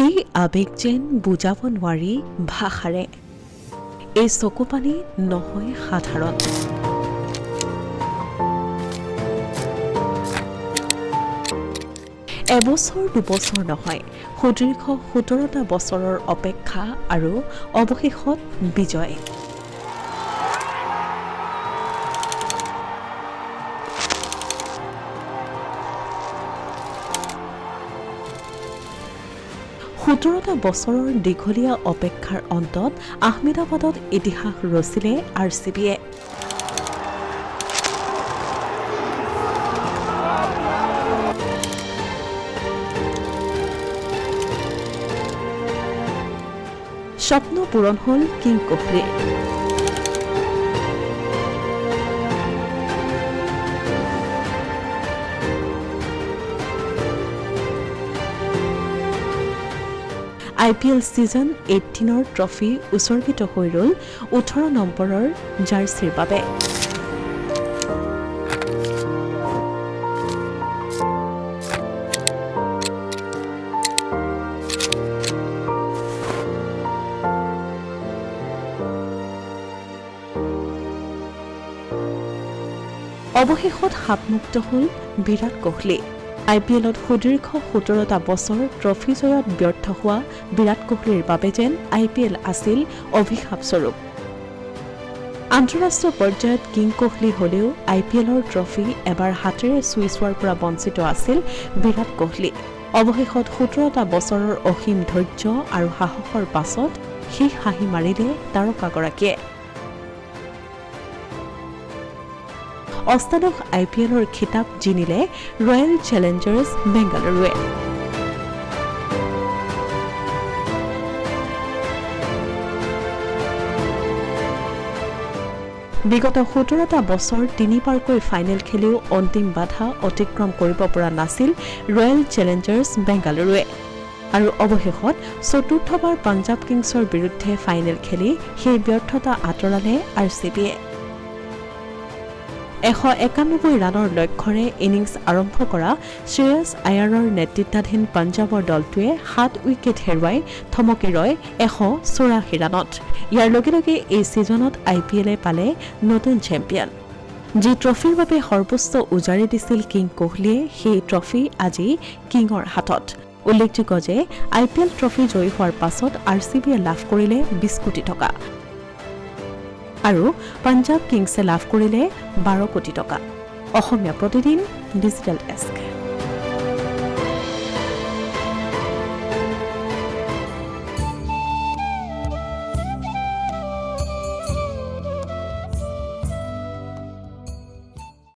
এই আবেগ যেন বুজাব নোৱাৰি ভাষাৰে এই চকুপানী নহয় সাধাৰণ এবছৰ দুবছৰ নহয় সুদীৰ্ঘ 17টা বছৰৰ অপেক্ষা আৰু অৱশেষত বিজয় টা বছৰৰ দীঘলীয়া অপেক্ষাৰ অন্তত আহমেদাবাদত ইতিহাস ৰচিলে আৰচিবিয়ে স্বপ্ন পূৰণ হ'ল কিং কোহলিৰ IPL সিজন 18ৰ ট্ৰফি উৎসৰ্গিত হৈ ৰল 18 নম্বৰৰ জাৰ্চিৰ বাবে অৱশেষত হাতমুক্ত হ'ল বিৰাট কোহলি IPLত সুদীৰ্ঘ 17টা বছৰ ট্ৰফি জয়ত ব্যৰ্থ হোৱা বিৰাট কোহলিৰ বাবে যেন IPL আছিল অভিশাপ স্বৰূপ আন্তঃৰাষ্ট্ৰীয় পৰ্যায়ত কিং কোহলি হলেও IPLৰ ট্ৰফি এবাৰ হাতেৰে চুই চোৱাৰ পৰা বঞ্চিত আছিল বিৰাট কোহলি অৱশেষত 17টা বছৰৰ অসীম ধৈৰ্য আৰু সাহসৰ পাছত সেই হাঁহি মাৰিলে তাৰকাগৰাকীয়ে অষ্টাদশ IPLৰ খিতাপ জিনিলে ৰয়েল চেলেঞ্জাৰ্ছ বেংগালুৰুৱে বিগত 17টা বছৰ তিনিবাৰকৈ ফাইনেল খেলিও অন্তিম বাধা অতিক্ৰম কৰিব পৰা নাছিল ৰয়েল চেলেঞ্জাৰ্ছ বেংগালুৰুৱে আৰু অৱশেষত চতুৰ্থবাৰ পাঞ্জাব কিংছৰ বিৰুদ্ধে ফাইনেল খেলি সেই ব্যৰ্থতা আঁতৰালে আৰচিবিয়ে 191 ৰানৰ লক্ষ্যৰে ইনিংছ আৰম্ভ কৰা শ্ৰেয়াছ আয়াৰৰ নেতৃত্বাধীন পাঞ্জাবৰ দলটোৱে 7 উইকেট হেৰুৱাই থমকি ৰয় 184 ৰানত ইয়াৰ লগে লগে এই সিজনত IPLে পালে নতুন চেম্পিয়ন যি ট্ৰফিৰ বাবে সৰ্বোচ্চ উজাৰি দিছিল কিং কোহলিয়ে সেই ট্ৰফি আজি কিঙৰ হাতত উল্লেখযোগ্য যে IPL ট্ৰফি জয়ী হোৱাৰ পাছত আৰচিবিয়ে লাভ কৰিলে 20 কোটি টকা আৰু পাঞ্জাব কিংছে লাভ কৰিলে 12 কোটি টকা অসমীয়া প্ৰতিদিন ডিজিটেল ডেস্ক